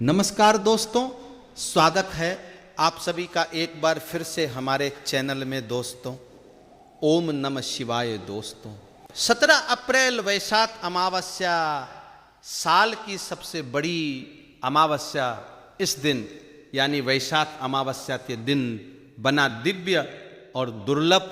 नमस्कार दोस्तों, स्वागत है आप सभी का एक बार फिर से हमारे चैनल में दोस्तों। ओम नमः शिवाय दोस्तों। 17 अप्रैल वैशाख अमावस्या, साल की सबसे बड़ी अमावस्या इस दिन यानी वैशाख अमावस्या के दिन बना दिव्य और दुर्लभ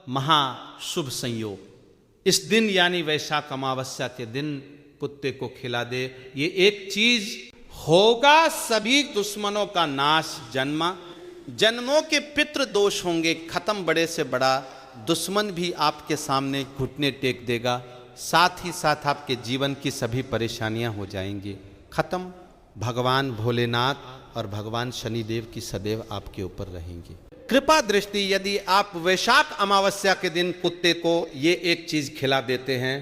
महाशुभ संयोग। इस दिन यानी वैशाख अमावस्या के दिन कुत्ते को खिला दे, ये एक चीज होगा सभी दुश्मनों का नाश। जन्मों के पितृ दोष होंगे खत्म, बड़े से बड़ा दुश्मन भी आपके सामने घुटने टेक देगा। साथ ही साथ आपके जीवन की सभी परेशानियां हो जाएंगी खत्म। भगवान भोलेनाथ और भगवान शनिदेव की सदैव आपके ऊपर रहेंगी कृपा दृष्टि। यदि आप वैशाख अमावस्या के दिन कुत्ते को ये एक चीज खिला देते हैं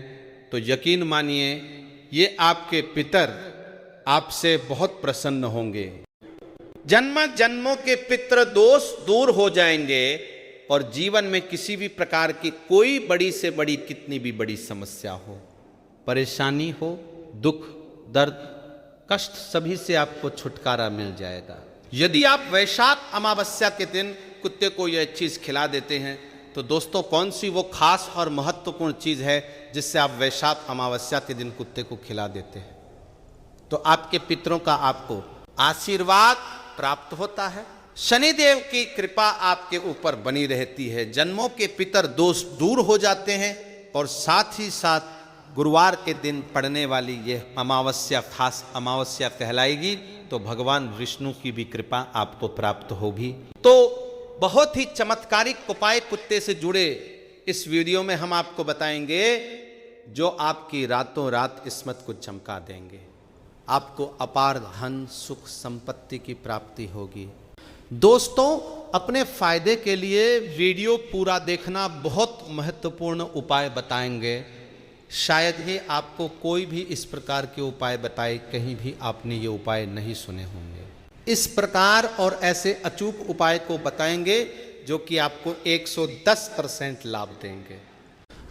तो यकीन मानिए ये आपके पितर आपसे बहुत प्रसन्न होंगे। जन्मों के पितृ दोष दूर हो जाएंगे और जीवन में किसी भी प्रकार की कोई बड़ी से बड़ी कितनी भी बड़ी समस्या हो, परेशानी हो, दुख दर्द कष्ट, सभी से आपको छुटकारा मिल जाएगा। यदि आप वैशाख अमावस्या के दिन कुत्ते को यह चीज खिला देते हैं तो दोस्तों कौन सी वो खास और महत्वपूर्ण चीज है जिससे आप वैशाख अमावस्या के दिन कुत्ते को खिला देते हैं? तो आपके पितरों का आपको आशीर्वाद प्राप्त होता है, शनिदेव की कृपा आपके ऊपर बनी रहती है, जन्मों के पितर दोष दूर हो जाते हैं और साथ ही साथ गुरुवार के दिन पड़ने वाली यह अमावस्या खास अमावस्या कहलाएगी तो भगवान विष्णु की भी कृपा आपको प्राप्त होगी। तो बहुत ही चमत्कारिक उपाय कुत्ते से जुड़े इस वीडियो में हम आपको बताएंगे जो आपकी रातों रात किस्मत को चमका देंगे। आपको अपार धन सुख संपत्ति की प्राप्ति होगी। दोस्तों अपने फायदे के लिए वीडियो पूरा देखना, बहुत महत्वपूर्ण उपाय बताएंगे। शायद ही आपको कोई भी इस प्रकार के उपाय बताए, कहीं भी आपने ये उपाय नहीं सुने होंगे। इस प्रकार और ऐसे अचूक उपाय को बताएंगे जो कि आपको 110% लाभ देंगे।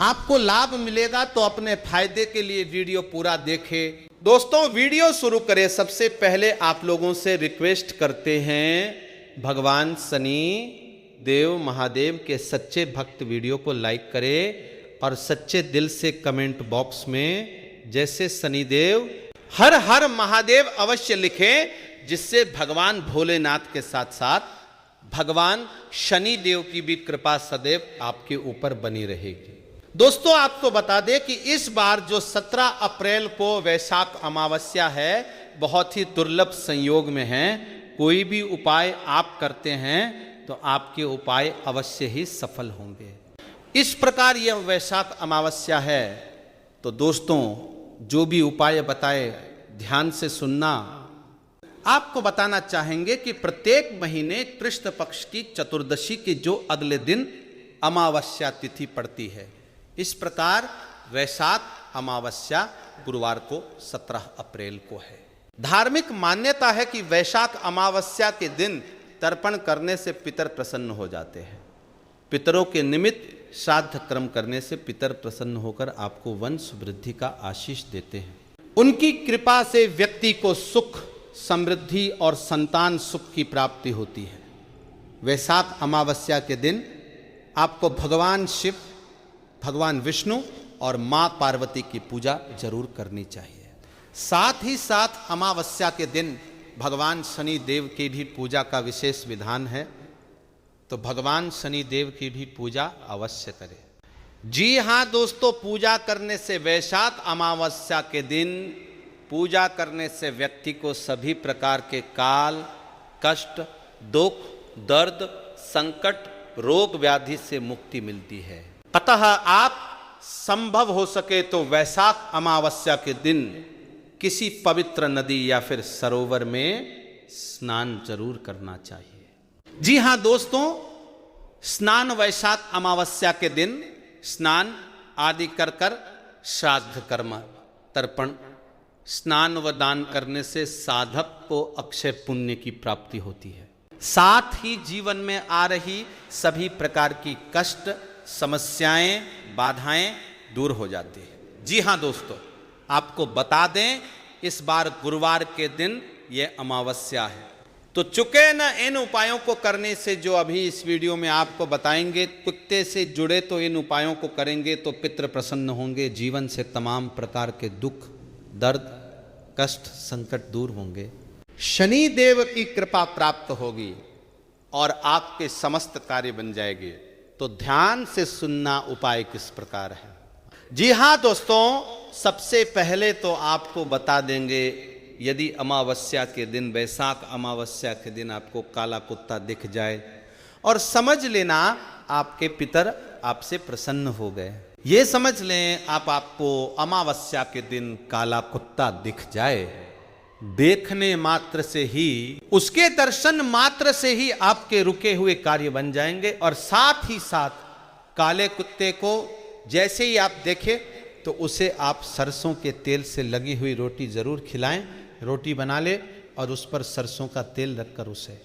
आपको लाभ मिलेगा तो अपने फायदे के लिए वीडियो पूरा देखें। दोस्तों वीडियो शुरू करें सबसे पहले आप लोगों से रिक्वेस्ट करते हैं, भगवान शनि देव महादेव के सच्चे भक्त वीडियो को लाइक करें और सच्चे दिल से कमेंट बॉक्स में जैसे शनिदेव हर हर महादेव अवश्य लिखें, जिससे भगवान भोलेनाथ के साथ साथ भगवान शनिदेव की भी कृपा सदैव आपके ऊपर बनी रहेगी। दोस्तों आपको बता दें कि इस बार जो 17 अप्रैल को वैशाख अमावस्या है बहुत ही दुर्लभ संयोग में है। कोई भी उपाय आप करते हैं तो आपके उपाय अवश्य ही सफल होंगे। इस प्रकार यह वैशाख अमावस्या है तो दोस्तों जो भी उपाय बताए ध्यान से सुनना। आपको बताना चाहेंगे कि प्रत्येक महीने कृष्ण पक्ष की चतुर्दशी के जो अगले दिन अमावस्या तिथि पड़ती है, इस प्रकार वैशाख अमावस्या गुरुवार को 17 अप्रैल को है। धार्मिक मान्यता है कि वैशाख अमावस्या के दिन तर्पण करने से पितर प्रसन्न हो जाते हैं। पितरों के निमित्त श्राद्ध कर्म करने से पितर प्रसन्न होकर आपको वंश वृद्धि का आशीष देते हैं। उनकी कृपा से व्यक्ति को सुख समृद्धि और संतान सुख की प्राप्ति होती है। वैशाख अमावस्या के दिन आपको भगवान शिव, भगवान विष्णु और मां पार्वती की पूजा जरूर करनी चाहिए। साथ ही साथ अमावस्या के दिन भगवान शनि देव की भी पूजा का विशेष विधान है, तो भगवान शनि देव की भी पूजा अवश्य करें। जी हाँ दोस्तों, पूजा करने से वैशाख अमावस्या के दिन पूजा करने से व्यक्ति को सभी प्रकार के काल कष्ट दुख दर्द संकट रोग व्याधि से मुक्ति मिलती है। अतः आप संभव हो सके तो वैशाख अमावस्या के दिन किसी पवित्र नदी या फिर सरोवर में स्नान जरूर करना चाहिए। जी हाँ दोस्तों, स्नान वैशाख अमावस्या के दिन स्नान आदि कर श्राद्ध कर्म तर्पण स्नान व दान करने से साधक को अक्षय पुण्य की प्राप्ति होती है। साथ ही जीवन में आ रही सभी प्रकार की कष्ट समस्याएं बाधाएं दूर हो जाती है। जी हाँ दोस्तों, आपको बता दें इस बार गुरुवार के दिन ये अमावस्या है। तो चुके न इन उपायों को करने से जो अभी इस वीडियो में आपको बताएंगे। कुत्ते से जुड़े तो इन उपायों को करेंगे तो पितृ प्रसन्न होंगे, जीवन से तमाम प्रकार के दुख, दर्द, कष्ट, संकट दूर होंगे, शनि देव की कृपा प्राप्त होगी और आपके समस्त कार्य बन जाएंगे। तो ध्यान से सुनना उपाय किस प्रकार है। जी हाँ दोस्तों, सबसे पहले तो आपको बता देंगे, यदि अमावस्या के दिन, वैशाख अमावस्या के दिन आपको काला कुत्ता दिख जाए और समझ लेना आपके पितर आपसे प्रसन्न हो गए। ये समझ लें आपको अमावस्या के दिन काला कुत्ता दिख जाए, देखने मात्र से ही, उसके दर्शन मात्र से ही आपके रुके हुए कार्य बन जाएंगे। और साथ ही साथ काले कुत्ते को जैसे ही आप देखें तो उसे आप सरसों के तेल से लगी हुई रोटी जरूर खिलाएं। रोटी बना ले और उस पर सरसों का तेल रखकर उसे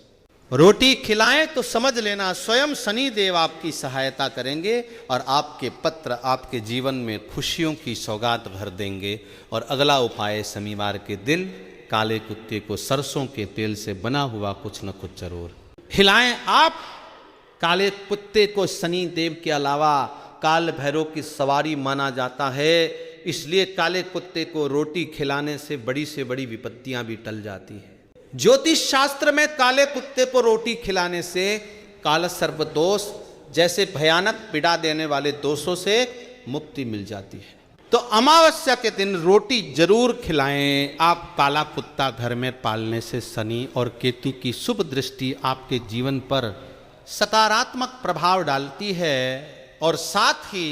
रोटी खिलाएं तो समझ लेना स्वयं शनि देव आपकी सहायता करेंगे और आपके पत्र आपके जीवन में खुशियों की सौगात भर देंगे। और अगला उपाय, शनिवार के दिन काले कुत्ते को सरसों के तेल से बना हुआ कुछ न कुछ जरूर खिलाएं। आप काले कुत्ते को शनि देव के अलावा काल भैरव की सवारी माना जाता है, इसलिए काले कुत्ते को रोटी खिलाने से बड़ी विपत्तियां भी टल जाती है। ज्योतिष शास्त्र में काले कुत्ते को रोटी खिलाने से काल सर्प दोष जैसे भयानक पीड़ा देने वाले दोषों से मुक्ति मिल जाती है। तो अमावस्या के दिन रोटी जरूर खिलाएं आप। काला कुत्ता घर में पालने से शनि और केतु की शुभ दृष्टि आपके जीवन पर सकारात्मक प्रभाव डालती है और साथ ही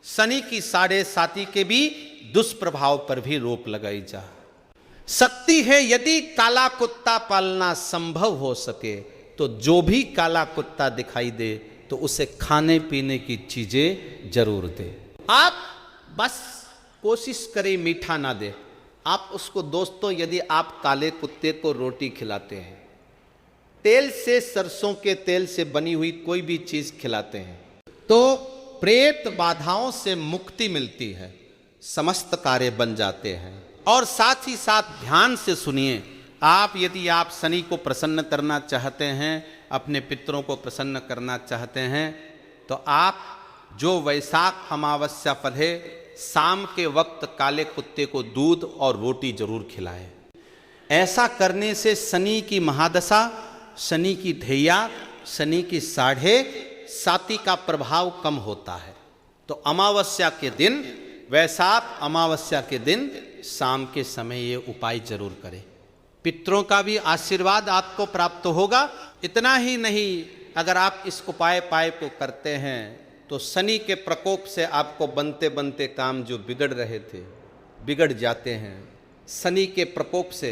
शनि की 7.5 के भी दुष्प्रभाव पर भी रोक लगाई जा सकती है। यदि काला कुत्ता पालना संभव हो सके तो जो भी काला कुत्ता दिखाई दे तो उसे खाने पीने की चीजें जरूर दे। आप बस कोशिश करें मीठा ना दे। आप उसको दोस्तों, यदि आप काले कुत्ते को रोटी खिलाते हैं, तेल से, सरसों के तेल से बनी हुई कोई भी चीज खिलाते हैं तो प्रेत बाधाओं से मुक्ति मिलती है, समस्त कार्य बन जाते हैं। और साथ ही साथ ध्यान से सुनिए, आप यदि आप शनि को प्रसन्न करना चाहते हैं, अपने पितरों को प्रसन्न करना चाहते हैं, तो आप जो वैशाख अमावस्या पड़े शाम के वक्त काले कुत्ते को दूध और रोटी जरूर खिलाएं। ऐसा करने से शनि की महादशा, शनि की ढैया, शनि की 7.5 का प्रभाव कम होता है। तो अमावस्या के दिन, वैशाख अमावस्या के दिन शाम के समय ये उपाय जरूर करें। पितरों का भी आशीर्वाद आपको प्राप्त होगा। इतना ही नहीं, अगर आप इस उपाय को करते हैं तो शनि के प्रकोप से आपको बनते बनते काम जो बिगड़ रहे थे बिगड़ जाते हैं शनि के प्रकोप से।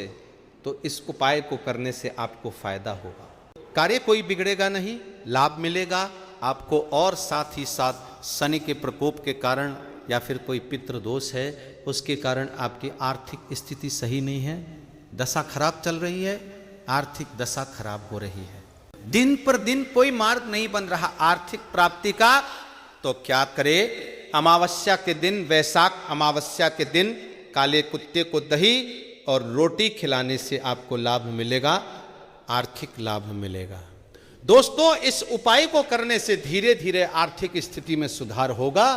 तो इस उपाय को करने से आपको फायदा होगा, कार्य कोई बिगड़ेगा नहीं, लाभ मिलेगा आपको। और साथ ही साथ शनि के प्रकोप के कारण या फिर कोई पितृ दोष है उसके कारण आपकी आर्थिक स्थिति सही नहीं है, दशा खराब चल रही है, आर्थिक दशा खराब हो रही है, दिन पर दिन कोई मार्ग नहीं बन रहा आर्थिक प्राप्ति का, तो क्या करे? अमावस्या के दिन, वैशाख अमावस्या के दिन काले कुत्ते को दही और रोटी खिलाने से आपको लाभ मिलेगा, आर्थिक लाभ मिलेगा। दोस्तों, इस उपाय को करने से धीरे धीरे आर्थिक स्थिति में सुधार होगा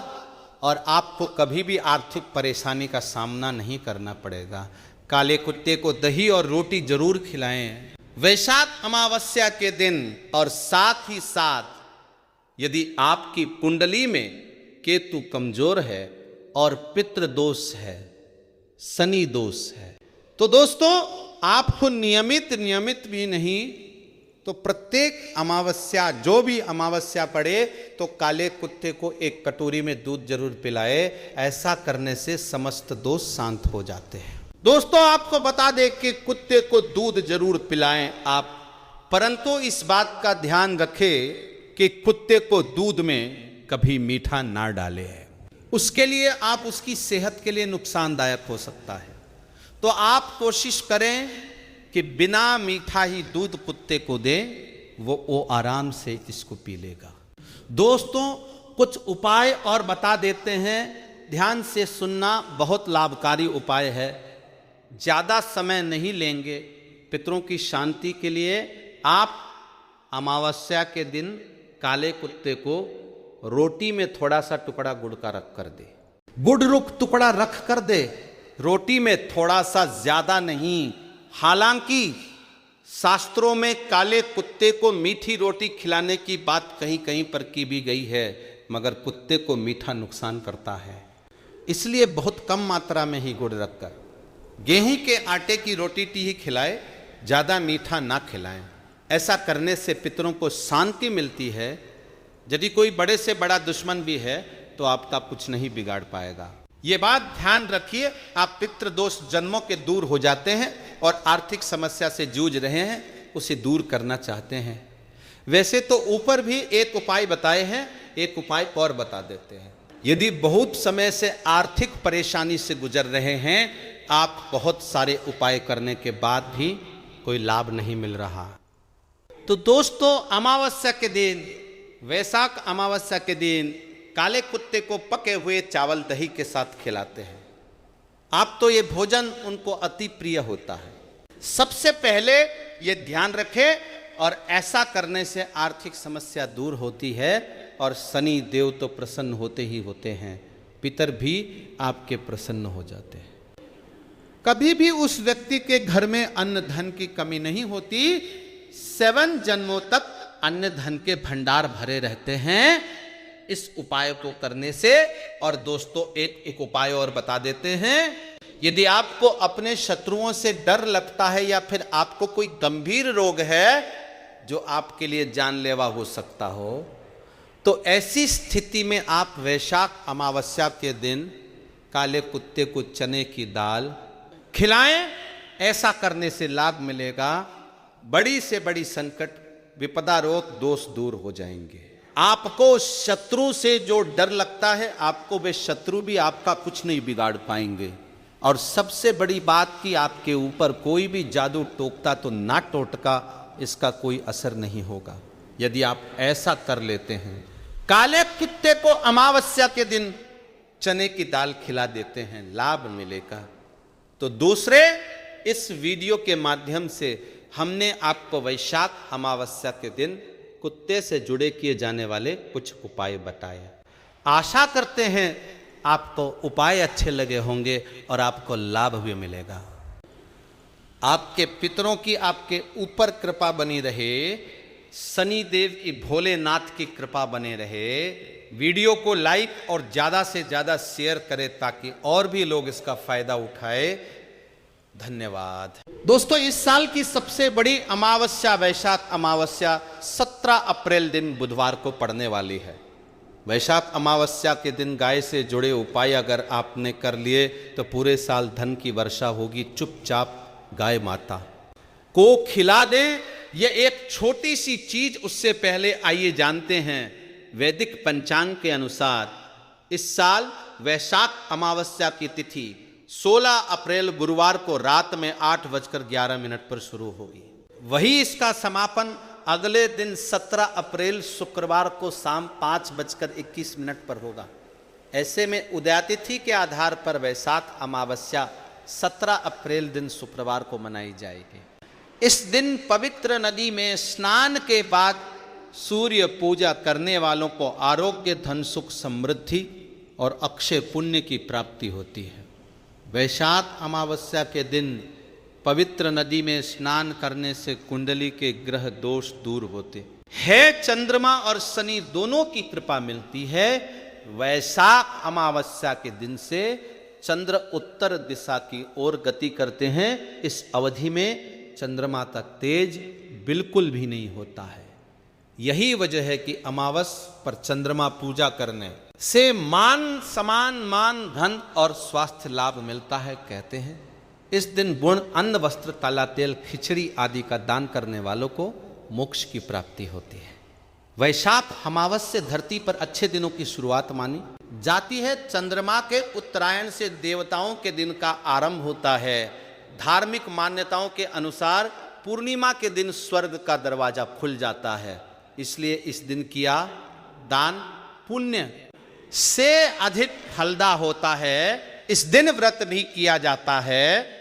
और आपको कभी भी आर्थिक परेशानी का सामना नहीं करना पड़ेगा। काले कुत्ते को दही और रोटी जरूर खिलाएं वैशाख अमावस्या के दिन। और साथ ही साथ यदि आपकी कुंडली में केतु कमजोर है और पितृ दोष है, शनि दोष है, तो दोस्तों आपको नियमित भी नहीं तो प्रत्येक अमावस्या, जो भी अमावस्या पड़े तो काले कुत्ते को एक कटोरी में दूध जरूर पिलाए। ऐसा करने से समस्त दोष शांत हो जाते हैं। दोस्तों, आपको बता दें कि कुत्ते को दूध जरूर पिलाएं आप, परंतु इस बात का ध्यान रखें कि कुत्ते को दूध में कभी मीठा ना डालें। उसके लिए आप उसकी सेहत के लिए नुकसानदायक हो सकता है। तो आप कोशिश करें कि बिना मीठा ही दूध कुत्ते को दें, वो आराम से इसको पी लेगा। दोस्तों, कुछ उपाय और बता देते हैं, ध्यान से सुनना, बहुत लाभकारी उपाय है। ज़्यादा समय नहीं लेंगे, पितरों की शांति के लिए आप अमावस्या के दिन काले कुत्ते को रोटी में थोड़ा सा टुकड़ा गुड़ का रख कर दे, गुड़ रुख टुकड़ा रख कर दे, रोटी में थोड़ा सा ज्यादा नहीं। हालांकि शास्त्रों में काले कुत्ते को मीठी रोटी खिलाने की बात कहीं कहीं पर की भी गई है, मगर कुत्ते को मीठा नुकसान करता है, इसलिए बहुत कम मात्रा में ही गुड़ रखकर गेहूं के आटे की रोटी ही खिलाए, ज़्यादा मीठा ना खिलाएं। ऐसा करने से पितरों को शांति मिलती है। यदि कोई बड़े से बड़ा दुश्मन भी है तो आपका कुछ नहीं बिगाड़ पाएगा। ये बात ध्यान रखिए, आप पितृदोष जन्मों के दूर हो जाते हैं और आर्थिक समस्या से जूझ रहे हैं, उसे दूर करना चाहते हैं। वैसे तो ऊपर भी एक उपाय बताए हैं, एक उपाय और बता देते हैं। यदि बहुत समय से आर्थिक परेशानी से गुजर रहे हैं, आप बहुत सारे उपाय करने के बाद भी कोई लाभ नहीं मिल रहा, तो दोस्तों अमावस्या के दिन, वैशाख अमावस्या के दिन काले कुत्ते को पके हुए चावल दही के साथ खिलाते हैं। आप तो ये भोजन उनको अति प्रिय होता है। सबसे पहले ये ध्यान रखें, और ऐसा करने से आर्थिक समस्या दूर होती है और शनि देव तो प्रसन्न होते ही होते हैं, पितर भी आपके प्रसन्न हो जाते हैं। कभी भी उस व्यक्ति के घर में अन्न धन की कमी नहीं होती, 7 जन्मों तक अन्न धन के भंडार भरे रहते हैं इस उपाय को करने से। और दोस्तों एक उपाय और बता देते हैं, यदि आपको अपने शत्रुओं से डर लगता है या फिर आपको कोई गंभीर रोग है जो आपके लिए जानलेवा हो सकता हो, तो ऐसी स्थिति में आप वैशाख अमावस्या के दिन काले कुत्ते को चने की दाल खिलाएं। ऐसा करने से लाभ मिलेगा, बड़ी से बड़ी संकट विपदा रोग दोष दूर हो जाएंगे। आपको शत्रु से जो डर लगता है, आपको वे शत्रु भी आपका कुछ नहीं बिगाड़ पाएंगे। और सबसे बड़ी बात कि आपके ऊपर कोई भी जादू टोकता तो ना टोटका, इसका कोई असर नहीं होगा यदि आप ऐसा कर लेते हैं। काले कुत्ते को अमावस्या के दिन चने की दाल खिला देते हैं, लाभ मिलेगा। तो दूसरे, इस वीडियो के माध्यम से हमने आपको वैशाख अमावस्या के दिन कुत्ते से जुड़े किए जाने वाले कुछ उपाय बताए। आशा करते हैं आपको उपाय अच्छे लगे होंगे और आपको लाभ भी मिलेगा। आपके पितरों की आपके ऊपर कृपा बनी रहे, शनि देव की भोलेनाथ की कृपा बने रहे। वीडियो को लाइक और ज़्यादा से ज़्यादा शेयर करें ताकि और भी लोग इसका फायदा उठाए। धन्यवाद। दोस्तों इस साल की सबसे बड़ी अमावस्या वैशाख अमावस्या 17 अप्रैल दिन बुधवार को पड़ने वाली है। वैशाख अमावस्या के दिन गाय से जुड़े उपाय अगर आपने कर लिए तो पूरे साल धन की वर्षा होगी। चुपचाप गाय माता को खिला दें। यह एक छोटी सी चीज, उससे पहले आइए जानते हैं वैदिक पंचांग के अनुसार इस साल वैशाख अमावस्या की तिथि 16 अप्रैल गुरुवार को रात में 8:11 पर शुरू होगी। वही इसका समापन अगले दिन 17 अप्रैल शुक्रवार को शाम 5:21 पर होगा। ऐसे में उदयातिथि के आधार पर वैशाख अमावस्या 17 अप्रैल दिन शुक्रवार को मनाई जाएगी। इस दिन पवित्र नदी में स्नान के बाद सूर्य पूजा करने वालों को आरोग्य, धन, सुख, समृद्धि और अक्षय पुण्य की प्राप्ति होती है। वैशाख अमावस्या के दिन पवित्र नदी में स्नान करने से कुंडली के ग्रह दोष दूर होते हैं। चंद्रमा और शनि दोनों की कृपा मिलती है। वैशाख अमावस्या के दिन से चंद्र उत्तर दिशा की ओर गति करते हैं। इस अवधि में चंद्रमा तक तेज बिल्कुल भी नहीं होता है। यही वजह है कि अमावस पर चंद्रमा पूजा करने से मान समान, मान, धन और स्वास्थ्य लाभ मिलता है। कहते हैं इस दिन गुण, अन्न, वस्त्र, काला तेल, खिचड़ी आदि का दान करने वालों को मोक्ष की प्राप्ति होती है। वैशाख अमावस्या धरती पर अच्छे दिनों की शुरुआत मानी जाती है। चंद्रमा के उत्तरायण से देवताओं के दिन का आरंभ होता है। धार्मिक मान्यताओं के अनुसार पूर्णिमा के दिन स्वर्ग का दरवाजा खुल जाता है, इसलिए इस दिन किया दान पुण्य से अधिक फलदा होता है। इस दिन व्रत भी किया जाता है।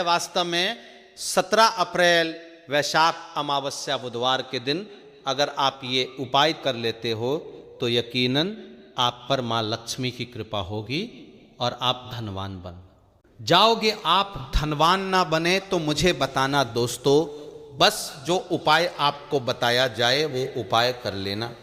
वास्तव में 17 अप्रैल वैशाख अमावस्या बुधवार के दिन अगर आप ये उपाय कर लेते हो तो यकीनन आप पर माँ लक्ष्मी की कृपा होगी और आप धनवान बन जाओगे। आप धनवान ना बने तो मुझे बताना दोस्तों, बस जो उपाय आपको बताया जाए वो उपाय कर लेना।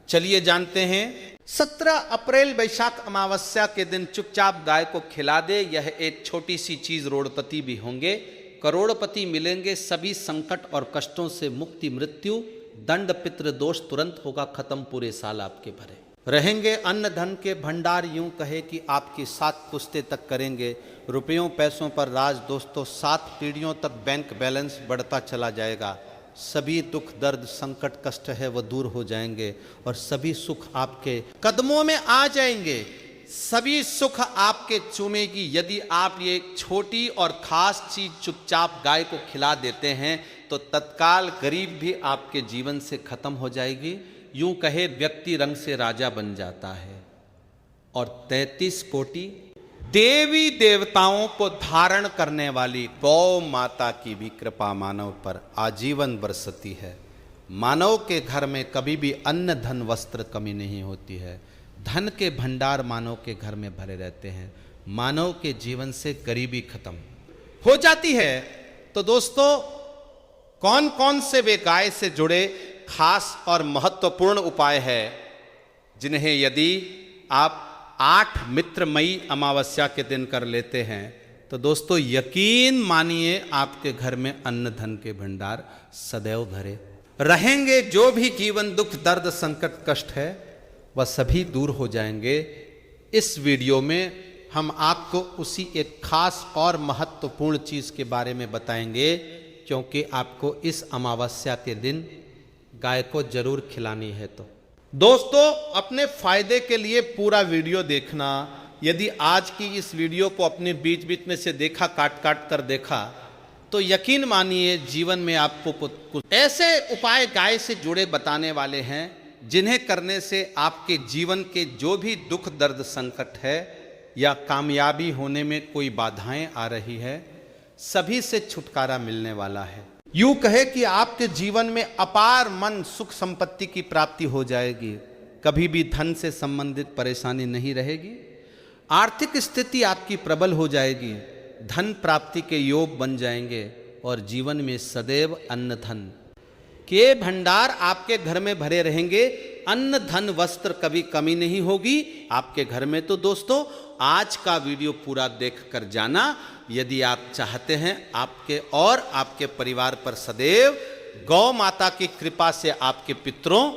चलिए जानते हैं। 17 अप्रैल वैशाख अमावस्या के दिन चुपचाप गाय को खिला दे। यह एक छोटी सी चीज, रोड़पति भी होंगे, करोड़पति मिलेंगे, सभी संकट और कष्टों से मुक्ति, मृत्यु, दंड, पितृ दोष तुरंत होगा खत्म, पूरे साल आपके भरे रहेंगे। अन्न धन के भंडार यूं कहे कि आपकी 7 पुश्ते तक करेंगे। रुपयों पैसों पर राज दोस्तों, 7 पीढ़ियों तक बैंक बैलेंस बढ़ता चला जाएगा। सभी दुख दर्द संकट कष्ट है वो दूर हो जाएंगे और सभी सुख आपके कदमों में आ जाएंगे। सभी सुख आपके चूमेगी। यदि आप ये छोटी और खास चीज चुपचाप गाय को खिला देते हैं तो तत्काल गरीब भी आपके जीवन से खत्म हो जाएगी। यूं कहे व्यक्ति रंग से राजा बन जाता है और 33 कोटि देवी देवताओं को धारण करने वाली गौ माता की भी कृपा मानव पर आजीवन बरसती है। मानव के घर में कभी भी अन्न धन वस्त्र कमी नहीं होती है। धन के भंडार मानव के घर में भरे रहते हैं। मानव के जीवन से गरीबी खत्म हो जाती है। तो दोस्तों, कौन कौन से वे गाय से जुड़े खास और महत्वपूर्ण उपाय है जिन्हें यदि आप 8 मित्रमयी अमावस्या के दिन कर लेते हैं तो दोस्तों यकीन मानिए आपके घर में अन्न धन के भंडार सदैव भरे रहेंगे। जो भी जीवन दुख दर्द संकट कष्ट है वह सभी दूर हो जाएंगे। इस वीडियो में हम आपको उसी एक खास और महत्वपूर्ण चीज के बारे में बताएंगे, क्योंकि आपको इस अमावस्या के दिन गाय को जरूर खिलानी है। तो दोस्तों, अपने फायदे के लिए पूरा वीडियो देखना। यदि आज की इस वीडियो को अपने बीच बीच में से देखा, काट काट कर देखा, तो यकीन मानिए जीवन में आपको कुछ ऐसे उपाय गाय से जुड़े बताने वाले हैं जिन्हें करने से आपके जीवन के जो भी दुख दर्द संकट है या कामयाबी होने में कोई बाधाएं आ रही है, सभी से छुटकारा मिलने वाला है। यूं कहे कि आपके जीवन में अपार मन सुख संपत्ति की प्राप्ति हो जाएगी। कभी भी धन से संबंधित परेशानी नहीं रहेगी। आर्थिक स्थिति आपकी प्रबल हो जाएगी। धन प्राप्ति के योग बन जाएंगे और जीवन में सदैव अन्न धन के भंडार आपके घर में भरे रहेंगे। अन्न धन वस्त्र कभी कमी नहीं होगी आपके घर में। तो दोस्तों, आज का वीडियो पूरा देख कर जाना यदि आप चाहते हैं आपके और आपके परिवार पर सदैव गौ माता की कृपा से, आपके पितरों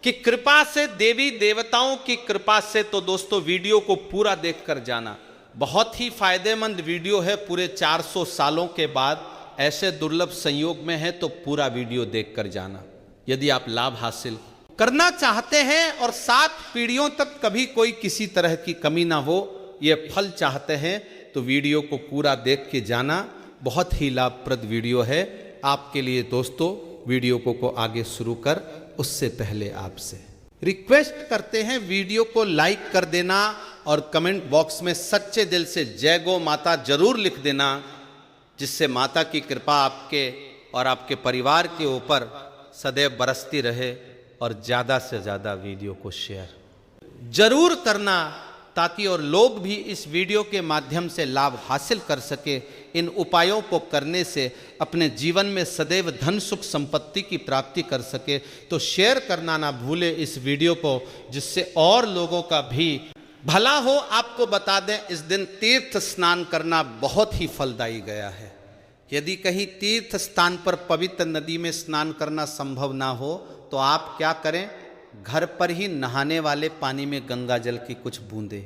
की कृपा से, देवी देवताओं की कृपा से। तो दोस्तों, वीडियो को पूरा देख कर जाना। बहुत ही फायदेमंद वीडियो है। पूरे 400 सालों के बाद ऐसे दुर्लभ संयोग में है तो पूरा वीडियो देख कर जाना यदि आप लाभ हासिल करना चाहते हैं और 7 पीढ़ियों तक कभी कोई किसी तरह की कमी ना हो, ये फल चाहते हैं तो वीडियो को पूरा देख के जाना। बहुत ही लाभप्रद वीडियो है आपके लिए। दोस्तों, वीडियो को आगे शुरू कर उससे पहले आपसे रिक्वेस्ट करते हैं वीडियो को लाइक कर देना और कमेंट बॉक्स में सच्चे दिल से जय गौ माता जरूर लिख देना, जिससे माता की कृपा आपके और आपके परिवार के ऊपर सदैव बरसती रहे। और ज़्यादा से ज़्यादा वीडियो को शेयर जरूर करना ताकि और लोग भी इस वीडियो के माध्यम से लाभ हासिल कर सके। इन उपायों को करने से अपने जीवन में सदैव धन सुख संपत्ति की प्राप्ति कर सके। तो शेयर करना ना भूले इस वीडियो को, जिससे और लोगों का भी भला हो। आपको बता दें, इस दिन तीर्थ स्नान करना बहुत ही फलदायी गया है। यदि कहीं तीर्थ स्थान पर पवित्र नदी में स्नान करना संभव ना हो तो आप क्या करें, घर पर ही नहाने वाले पानी में गंगा जल की कुछ बूंदें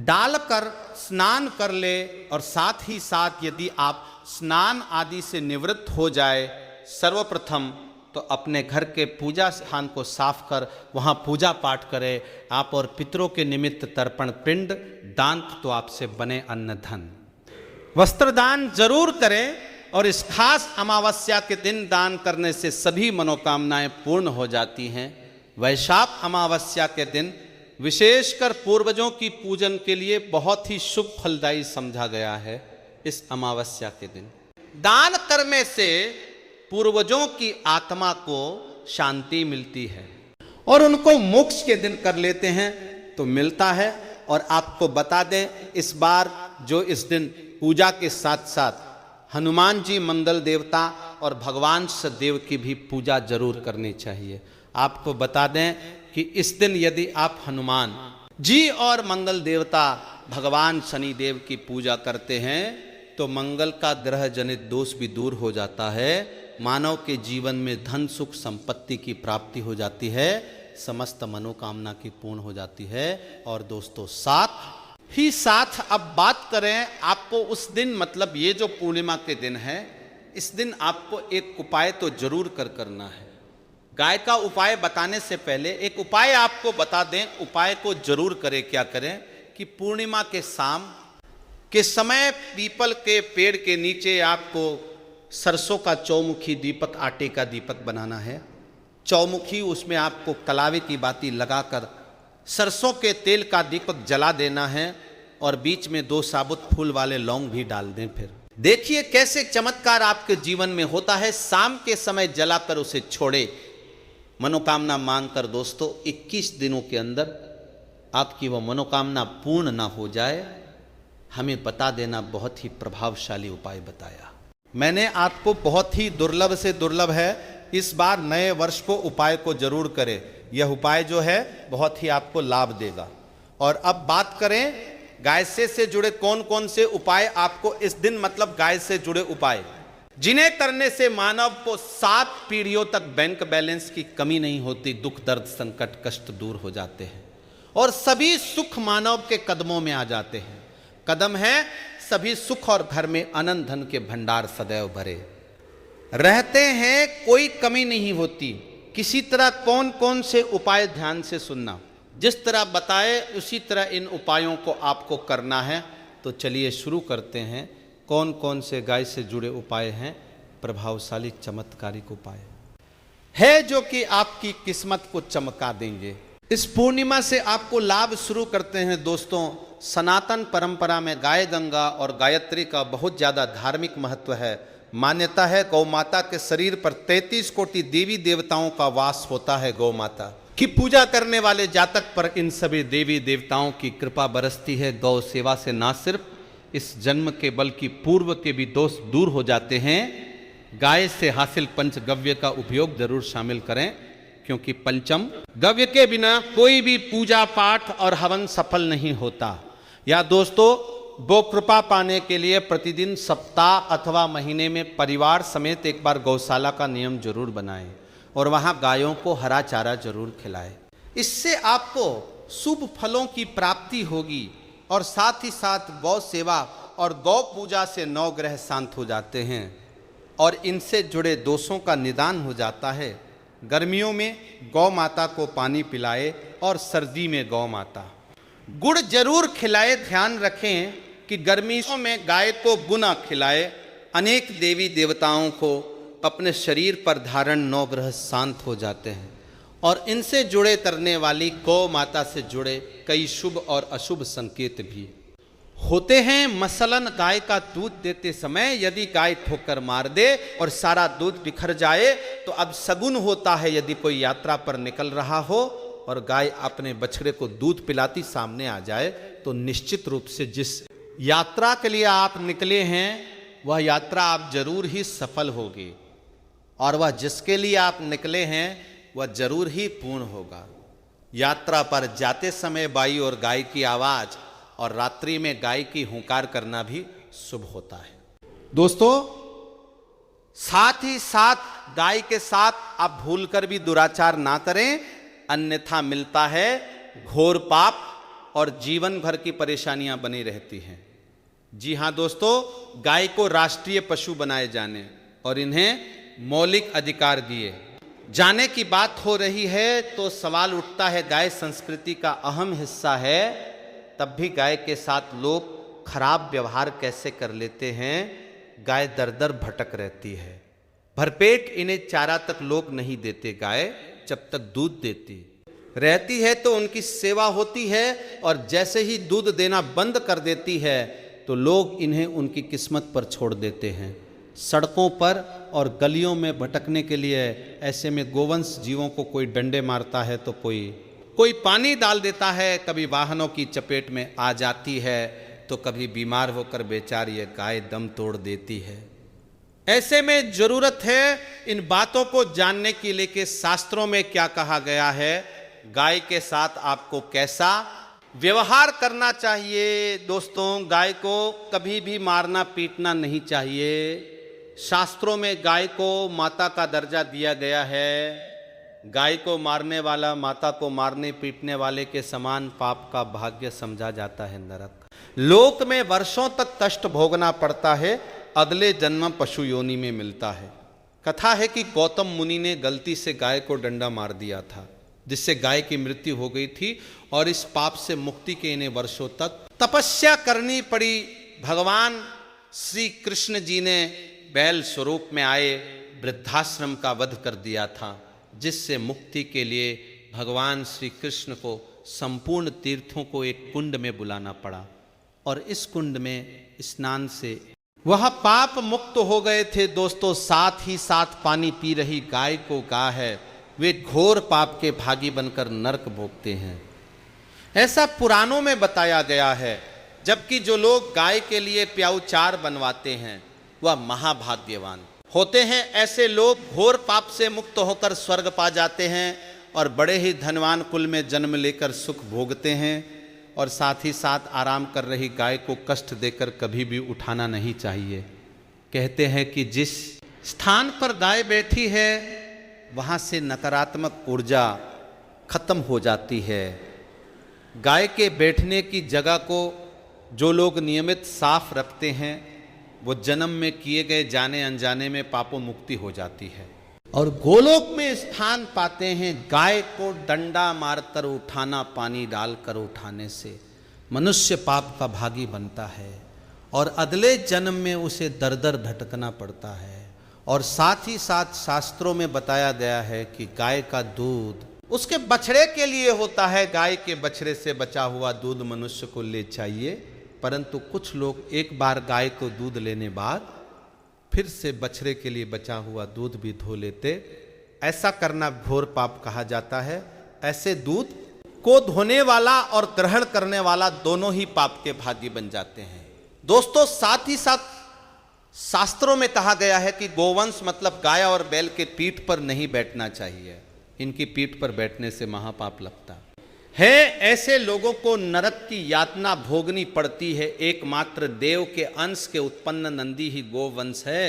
डालकर स्नान कर ले। और साथ ही साथ यदि आप स्नान आदि से निवृत्त हो जाए, सर्वप्रथम तो अपने घर के पूजा स्थान को साफ कर वहाँ पूजा पाठ करें। आप और पितरों के निमित्त तर्पण पिंड दान तो आपसे बने अन्न धन। वस्त्र दान जरूर करें और इस खास अमावस्या के दिन दान करने से सभी मनोकामनाएं पूर्ण हो जाती हैं। वैशाख अमावस्या के दिन विशेषकर पूर्वजों की पूजन के लिए बहुत ही शुभ फलदायी समझा गया है। इस अमावस्या के दिन दान करने से पूर्वजों की आत्मा को शांति मिलती है और उनको मोक्ष के दिन कर लेते हैं तो मिलता है। और आपको बता दें, इस बार जो इस दिन पूजा के साथ साथ हनुमान जी मंगल देवता और भगवान सदेव की भी पूजा जरूर करनी चाहिए। आपको बता दें कि इस दिन यदि आप हनुमान जी और मंगल देवता भगवान शनिदेव की पूजा करते हैं तो मंगल का ग्रह जनित दोष भी दूर हो जाता है, मानव के जीवन में धन सुख संपत्ति की प्राप्ति हो जाती है, समस्त मनोकामना की पूर्ण हो जाती है। और दोस्तों साथ अब बात करें आपको उस दिन, मतलब ये जो पूर्णिमा के दिन है, इस दिन आपको एक उपाय तो जरूर करना है। गाय का उपाय बताने से पहले एक उपाय आपको बता दें, उपाय को जरूर करें। क्या करें कि पूर्णिमा के शाम के समय पीपल के पेड़ के नीचे आपको सरसों का चौमुखी दीपक, आटे का दीपक बनाना है। चौमुखी, उसमें आपको कलावे की बाती लगाकर सरसों के तेल का दीपक जला देना है और बीच में 2 साबुत फूल वाले लौंग भी डाल दें। फिर देखिए कैसे चमत्कार आपके जीवन में होता है। शाम के समय जलाकर उसे छोड़े, मनोकामना मांगकर दोस्तों 21 दिनों के अंदर आपकी वह मनोकामना पूर्ण ना हो जाए, हमें बता देना। बहुत ही प्रभावशाली उपाय बताया मैंने आपको, बहुत ही दुर्लभ से दुर्लभ है। इस बार नए वर्ष को उपाय को जरूर करें, यह उपाय जो है बहुत ही आपको लाभ देगा। और अब बात करें गाय से जुड़े कौन कौन से उपाय आपको इस दिन, मतलब गाय से जुड़े उपाय जिन्हें करने से मानव को 7 पीढ़ियों तक बैंक बैलेंस की कमी नहीं होती, दुख दर्द संकट कष्ट दूर हो जाते हैं और सभी सुख मानव के कदमों में आ जाते हैं। कदम है सभी सुख और घर में अनंत धन के भंडार सदैव भरे रहते हैं, कोई कमी नहीं होती। किसी तरह कौन कौन से उपाय ध्यान से सुनना, जिस तरह बताए उसी तरह इन उपायों को आपको करना है। तो चलिए शुरू करते हैं। कौन कौन से गाय से जुड़े उपाय हैं, प्रभावशाली चमत्कारिक उपाय है जो कि आपकी किस्मत को चमका देंगे। इस पूर्णिमा से आपको लाभ शुरू करते हैं दोस्तों। सनातन परंपरा में गाय गंगा और गायत्री का बहुत ज़्यादा धार्मिक महत्व है। मान्यता है गौ माता के शरीर पर 33 कोटि देवी देवताओं का वास होता है। गौ माता की पूजा करने वाले जातक पर इन सभी देवी देवताओं की कृपा बरसती है। गौ सेवा से न सिर्फ इस जन्म के बल्कि पूर्व के भी दोष दूर हो जाते हैं। गाय से हासिल पंचगव्य का उपयोग जरूर शामिल करें, क्योंकि पंचम गव्य के बिना कोई भी पूजा पाठ और हवन सफल नहीं होता। या दोस्तों गौ कृपा पाने के लिए प्रतिदिन सप्ताह अथवा महीने में परिवार समेत एक बार गौशाला का नियम जरूर बनाएं और वहां गायों को हरा चारा जरूर खिलाएं। इससे आपको शुभ फलों की प्राप्ति होगी और साथ ही साथ गौ सेवा और गौ पूजा से 9 ग्रह शांत हो जाते हैं और इनसे जुड़े दोषों का निदान हो जाता है। गर्मियों में गौ माता को पानी पिलाए और सर्दी में गौ माता गुड़ जरूर खिलाए। ध्यान रखें कि गर्मियों में गाय को गुड़ न खिलाए। अनेक देवी देवताओं को अपने शरीर पर धारण 9 ग्रह शांत हो जाते हैं और इनसे जुड़े करने वाली गौ माता से जुड़े कई शुभ और अशुभ संकेत भी होते हैं। मसलन गाय का दूध देते समय यदि गाय ठोकर मार दे और सारा दूध बिखर जाए तो अब शगुन होता है। यदि कोई यात्रा पर निकल रहा हो और गाय अपने बछड़े को दूध पिलाती सामने आ जाए तो निश्चित रूप से जिस यात्रा के लिए आप निकले हैं वह यात्रा आप जरूर ही सफल होगी और वह जिसके लिए आप निकले हैं वह जरूर ही पूर्ण होगा। यात्रा पर जाते समय बाई और गाय की आवाज और रात्रि में गाय की हुंकार करना भी शुभ होता है। दोस्तों साथ ही साथ गाय के साथ आप भूलकर भी दुराचार ना करें, अन्यथा मिलता है घोर पाप और जीवन भर की परेशानियां बनी रहती हैं। जी हां दोस्तों, गाय को राष्ट्रीय पशु बनाए जाने और इन्हें मौलिक अधिकार दिए जाने की बात हो रही है तो सवाल उठता है, गाय संस्कृति का अहम हिस्सा है, तब भी गाय के साथ लोग खराब व्यवहार कैसे कर लेते हैं। गाय दर दर भटक रहती है, भरपेट इन्हें चारा तक लोग नहीं देते। गाय जब तक दूध देती रहती है तो उनकी सेवा होती है और जैसे ही दूध देना बंद कर देती है तो लोग इन्हें उनकी किस्मत पर छोड़ देते हैं। सड़कों पर और गलियों में भटकने के लिए। ऐसे में गोवंश जीवों को कोई डंडे मारता है तो कोई पानी डाल देता है, कभी वाहनों की चपेट में आ जाती है तो कभी बीमार होकर बेचारी गाय दम तोड़ देती है। ऐसे में जरूरत है इन बातों को जानने के लिए कि शास्त्रों में क्या कहा गया है, गाय के साथ आपको कैसा व्यवहार करना चाहिए। दोस्तों, गाय को कभी भी मारना पीटना नहीं चाहिए। शास्त्रों में गाय को माता का दर्जा दिया गया है। गाय को मारने वाला माता को मारने पीटने वाले के समान पाप का भाग्य समझा जाता है नरक। लोक में वर्षों तक कष्ट भोगना पड़ता है, अगले जन्म पशु योनि में मिलता है। कथा है कि गौतम मुनि ने गलती से गाय को डंडा मार दिया था, जिससे गाय की मृत्यु हो गई थी और इस पाप से मुक्ति के इन्हें वर्षों तक तपस्या करनी पड़ी। भगवान श्री कृष्ण जी ने बैल स्वरूप में आए वृद्धाश्रम का वध कर दिया था, जिससे मुक्ति के लिए भगवान श्री कृष्ण को संपूर्ण तीर्थों को एक कुंड में बुलाना पड़ा और इस कुंड में स्नान से वह पाप मुक्त हो गए थे। दोस्तों, साथ ही साथ पानी पी रही गाय को कहा है वे घोर पाप के भागी बनकर नरक भोगते हैं। ऐसा पुराणों में बताया गया है। जबकि जो लोग गाय के लिए प्याऊचार बनवाते हैं वह महाभाग्यवान होते हैं। ऐसे लोग घोर पाप से मुक्त होकर स्वर्ग पा जाते हैं और बड़े ही धनवान कुल में जन्म लेकर सुख भोगते हैं। और साथ ही साथ आराम कर रही गाय को कष्ट देकर कभी भी उठाना नहीं चाहिए। कहते हैं कि जिस स्थान पर गाय बैठी है वहाँ से नकारात्मक ऊर्जा खत्म हो जाती है। गाय के बैठने की जगह को जो लोग नियमित साफ रखते हैं वो जन्म में किए गए जाने अनजाने में पापों मुक्ति हो जाती है और गोलोक में स्थान पाते हैं। गाय को डंडा मारकर उठाना, पानी डालकर उठाने से मनुष्य पाप का भागी बनता है और अगले जन्म में उसे दर दर भटकना पड़ता है। और साथ ही साथ शास्त्रों में बताया गया है कि गाय का दूध उसके बछड़े के लिए होता है। गाय के बछड़े से बचा हुआ दूध मनुष्य को ले चाहिए, परंतु कुछ लोग एक बार गाय को दूध लेने बाद फिर से बछड़े के लिए बचा हुआ दूध भी धो लेते। ऐसा करना घोर पाप कहा जाता है। ऐसे दूध को धोने वाला और ग्रहण करने वाला दोनों ही पाप के भागी बन जाते हैं। दोस्तों, साथ ही साथ शास्त्रों में कहा गया है कि गोवंश मतलब गाय और बैल के पीठ पर नहीं बैठना चाहिए। इनकी पीठ पर बैठने से महापाप लगता है। ऐसे लोगों को नरक की यातना भोगनी पड़ती है। एकमात्र देव के अंश के उत्पन्न नंदी ही गोवंश है,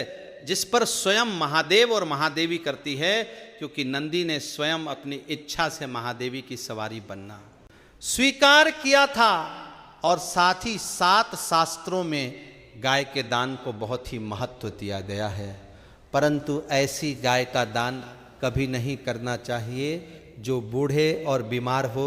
जिस पर स्वयं महादेव और महादेवी करती है, क्योंकि नंदी ने स्वयं अपनी इच्छा से महादेवी की सवारी बनना स्वीकार किया था। और साथ ही 7 शास्त्रों में गाय के दान को बहुत ही महत्व दिया गया है, परंतु ऐसी गाय का दान कभी नहीं करना चाहिए जो बूढ़े और बीमार हो।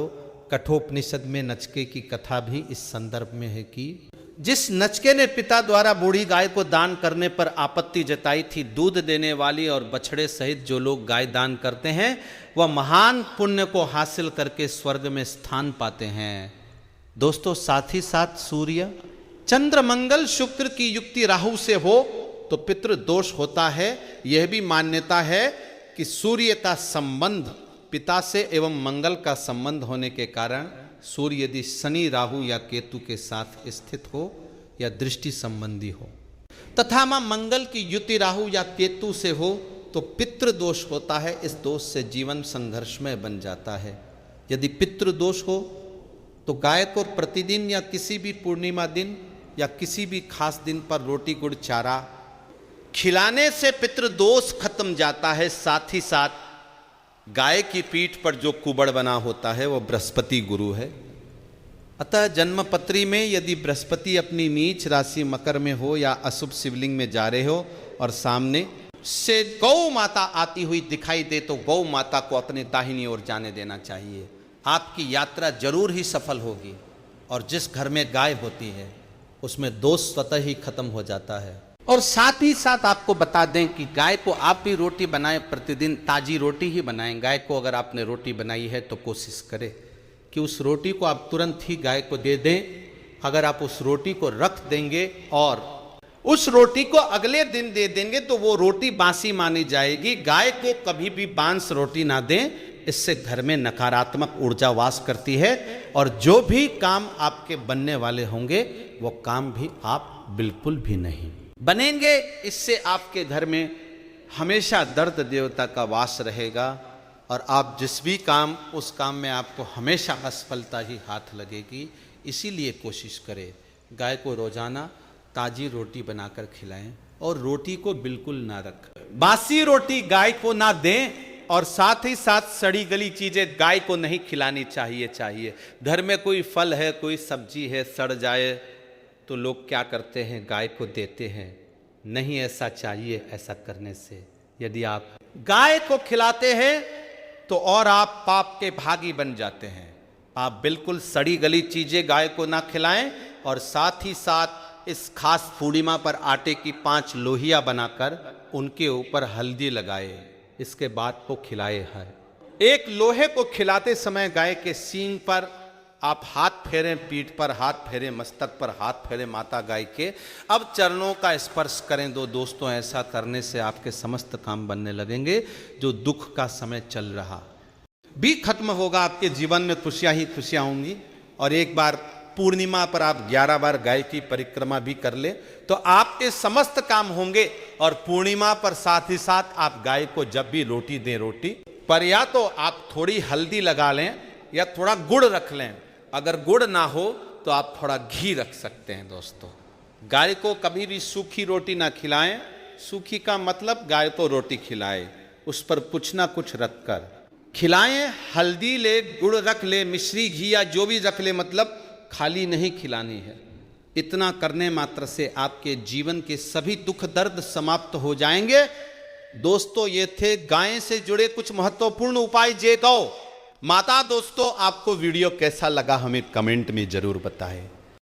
कठोपनिषद में नचके की कथा भी इस संदर्भ में है कि जिस नचके ने पिता द्वारा बूढ़ी गाय को दान करने पर आपत्ति जताई थी, दूध देने वाली और बछड़े सहित जो लोग गाय दान करते हैं वह महान पुण्य को हासिल करके स्वर्ग में स्थान पाते हैं। दोस्तों, साथ ही साथ सूर्य चंद्र मंगल शुक्र की युक्ति राहु से हो तो पितृ दोष होता है। यह भी मान्यता है कि सूर्य का संबंध पिता से एवं मंगल का संबंध होने के कारण सूर्य यदि शनि राहु या केतु के साथ स्थित हो या दृष्टि संबंधी हो तथा मां मंगल की युति राहु या केतु से हो तो पितृ दोष होता है। इस दोष से जीवन संघर्षमय बन जाता है। यदि पितृ दोष हो तो गाय को प्रतिदिन या किसी भी पूर्णिमा दिन या किसी भी खास दिन पर रोटी गुड़ चारा खिलाने से पितृदोष खत्म जाता है। साथ ही साथ गाय की पीठ पर जो कुबड़ बना होता है वह बृहस्पति गुरु है। अतः जन्मपत्री में यदि बृहस्पति अपनी नीच राशि मकर में हो या अशुभ शिवलिंग में जा रहे हो और सामने से गौ माता आती हुई दिखाई दे तो गौ माता को अपने दाहिनी ओर जाने देना चाहिए। आपकी यात्रा जरूर ही सफल होगी। और जिस घर में गाय होती है उसमें दोष स्वतः ही खत्म हो जाता है। और साथ ही साथ आपको बता दें कि गाय को आप भी रोटी बनाएं, प्रतिदिन ताजी रोटी ही बनाएं। गाय को अगर आपने रोटी बनाई है तो कोशिश करें कि उस रोटी को आप तुरंत ही गाय को दे दें। अगर आप उस रोटी को रख देंगे और उस रोटी को अगले दिन दे देंगे तो वो रोटी बासी मानी जाएगी। गाय को कभी भी बांस रोटी ना दें, इससे घर में नकारात्मक ऊर्जा वास करती है और जो भी काम आपके बनने वाले होंगे वो काम भी आप बिल्कुल भी नहीं बनेंगे। इससे आपके घर में हमेशा दर्द देवता का वास रहेगा और आप जिस भी काम, उस काम में आपको हमेशा असफलता ही हाथ लगेगी। इसीलिए कोशिश करें गाय को रोजाना ताजी रोटी बनाकर खिलाएं और रोटी को बिल्कुल ना रखें। बासी रोटी गाय को ना दें और साथ ही साथ सड़ी गली चीजें गाय को नहीं खिलानी चाहिए। घर में कोई फल है, कोई सब्जी है, सड़ जाए तो लोग क्या करते हैं, गाय को देते हैं। नहीं ऐसा चाहिए। ऐसा करने से यदि आप गाय को खिलाते हैं तो और आप पाप के भागी बन जाते हैं। आप बिल्कुल सड़ी गली चीजें गाय को ना खिलाएं और साथ ही साथ इस खास पूर्णिमा पर आटे की 5 लोहिया बनाकर उनके ऊपर हल्दी लगाए, इसके बाद को खिलाए है। एक लोहे को खिलाते समय गाय के सींग पर आप हाथ फेरें, पीठ पर हाथ फेरें, मस्तक पर हाथ फेरें माता गाय के। अब चरणों का स्पर्श करें। दोस्तों ऐसा करने से आपके समस्त काम बनने लगेंगे। जो दुख का समय चल रहा भी खत्म होगा, आपके जीवन में खुशियां ही खुशियां होंगी। और एक बार पूर्णिमा पर आप 11 बार गाय की परिक्रमा भी कर ले तो आपके समस्त काम होंगे। और पूर्णिमा पर साथ ही साथ आप गाय को जब भी रोटी दें, रोटी पर या तो आप थोड़ी हल्दी लगा लें या थोड़ा गुड़ रख लें। अगर गुड़ ना हो तो आप थोड़ा घी रख सकते हैं। दोस्तों गाय को कभी भी सूखी रोटी ना खिलाएं। सूखी का मतलब गाय को रोटी खिलाए, उस पर कुछ ना कुछ रख कर खिलाएं। हल्दी ले, गुड़ रख ले, मिश्री, घी या जो भी रख ले, मतलब खाली नहीं खिलानी है। इतना करने मात्र से आपके जीवन के सभी दुख दर्द समाप्त हो जाएंगे। दोस्तों ये थे गाय से जुड़े कुछ महत्वपूर्ण उपाय। जय गौ माता। दोस्तों आपको वीडियो कैसा लगा हमें कमेंट में जरूर बताएं।